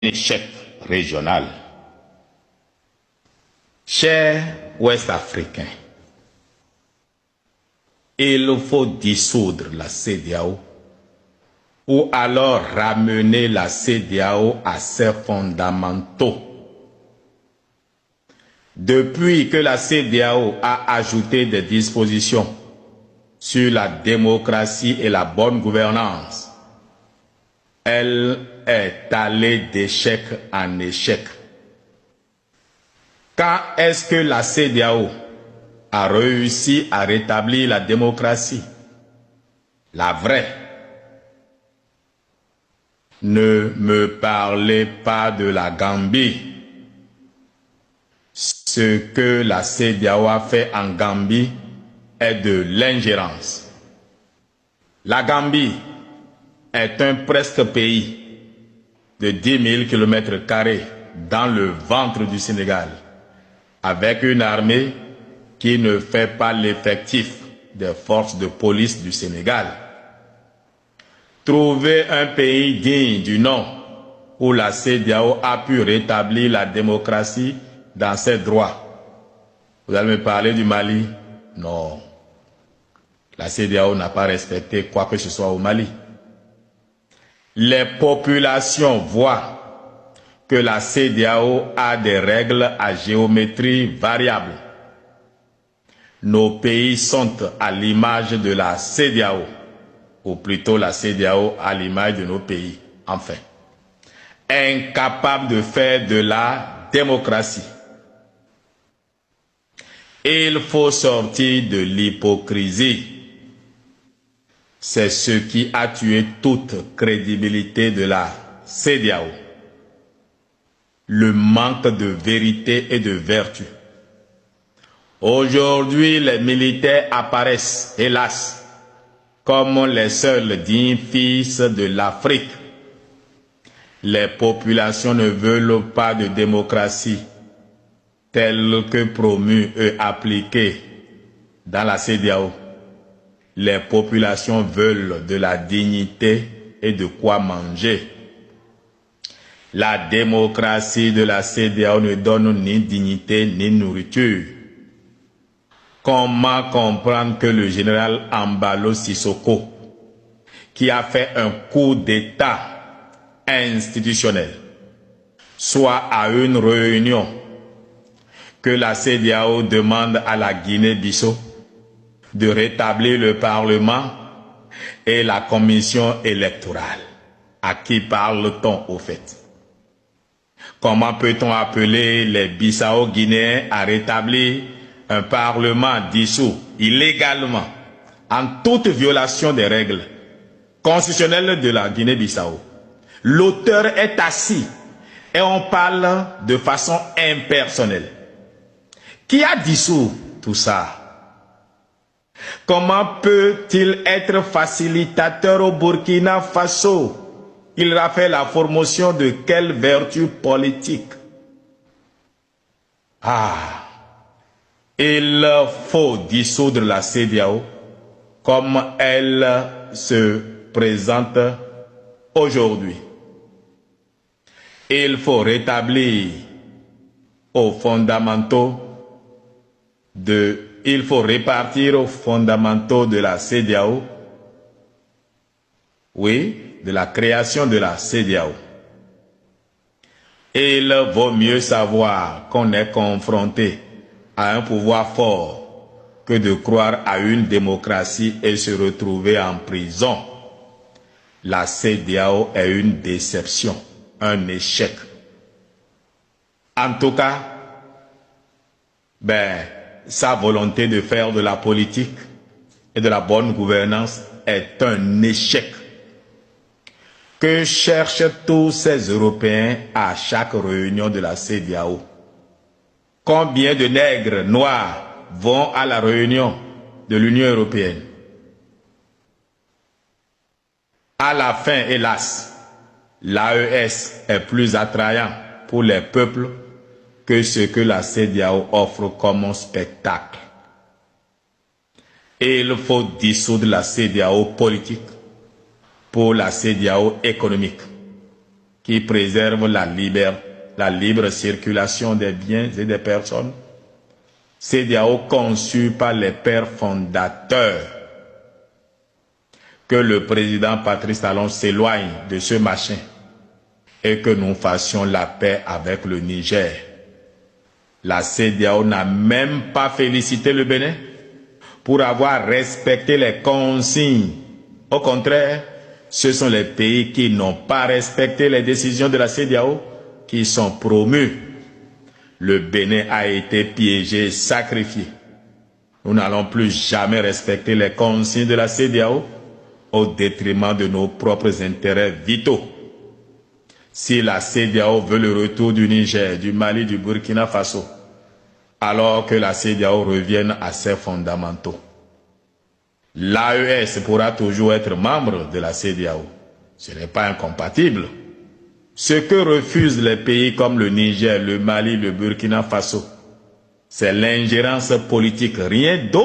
échec régional. Chers Ouest-Africains, il faut dissoudre la CEDEAO ou alors ramener la CEDEAO à ses fondamentaux. Depuis que la CEDEAO a ajouté des dispositions sur la démocratie et la bonne gouvernance, elle est allée d'échec en échec. Quand est-ce que la CEDEAO a réussi à rétablir la démocratie? La vraie. Ne me parlez pas de la Gambie. Ce que la CEDEAO a fait en Gambie est de l'ingérence. La Gambie est un presque pays de 10 000 km² dans le ventre du Sénégal, avec une armée qui ne fait pas l'effectif des forces de police du Sénégal. Trouver un pays digne du nom où la CEDEAO a pu rétablir la démocratie dans ses droits. Vous allez me parler du Mali? Non. La CEDEAO n'a pas respecté quoi que ce soit au Mali. Les populations voient que la CEDEAO a des règles à géométrie variable. Nos pays sont à l'image de la CEDEAO, ou plutôt la CEDEAO à l'image de nos pays, enfin. Incapables de faire de la démocratie. Il faut sortir de l'hypocrisie. C'est ce qui a tué toute crédibilité de la CEDEAO. Le manque de vérité et de vertu. Aujourd'hui, les militaires apparaissent, hélas, comme les seuls dignes fils de l'Afrique. Les populations ne veulent pas de démocratie telle que promue et appliquée dans la CEDEAO. Les populations veulent de la dignité et de quoi manger. La démocratie de la CEDEAO ne donne ni dignité ni nourriture. Comment comprendre que le général Embalo Sissoko, qui a fait un coup d'État institutionnel, soit à une réunion que la CEDEAO demande à la Guinée-Bissau de rétablir le Parlement et la commission électorale? À qui parle-t-on au fait? Comment peut-on appeler les Bissau-Guinéens à rétablir un Parlement dissous illégalement, en toute violation des règles constitutionnelles de la Guinée-Bissau? L'auteur est assis et on parle de façon impersonnelle. Qui a dissous tout ça? Comment peut-il être facilitateur au Burkina Faso? Il a fait la promotion de quelle vertu politique? Il faut dissoudre la CEDEAO comme elle se présente aujourd'hui. Il faut rétablir aux fondamentaux il faut répartir aux fondamentaux de la CEDEAO, oui, de la création de la CEDEAO. Il vaut mieux savoir qu'on est confronté à un pouvoir fort que de croire à une démocratie et se retrouver en prison. La CEDEAO est une déception, un échec. En tout cas, sa volonté de faire de la politique et de la bonne gouvernance est un échec. Que cherchent tous ces Européens à chaque réunion de la CEDEAO? Combien de nègres noirs vont à la réunion de l'Union européenne? À la fin, hélas, l'AES est plus attrayant pour les peuples que ce que la CEDEAO offre comme spectacle. Et il faut dissoudre la CEDEAO politique pour la CEDEAO économique, qui qui préserve la libre circulation des biens et des personnes. CEDEAO conçu par les pères fondateurs. Que le président Patrice Talon s'éloigne de ce machin et que nous fassions la paix avec le Niger. La CEDEAO n'a même pas félicité le Bénin pour avoir respecté les consignes. Au contraire, ce sont les pays qui n'ont pas respecté les décisions de la CEDEAO qui sont promus. Le Bénin a été piégé, sacrifié. Nous n'allons plus jamais respecter les consignes de la CEDEAO au détriment de nos propres intérêts vitaux. Si la CEDEAO veut le retour du Niger, du Mali, du Burkina Faso, alors que la CEDEAO revienne à ses fondamentaux. L'AES pourra toujours être membre de la CEDEAO. Ce n'est pas incompatible. Ce que refusent les pays comme le Niger, le Mali, le Burkina Faso, c'est l'ingérence politique, rien d'autre.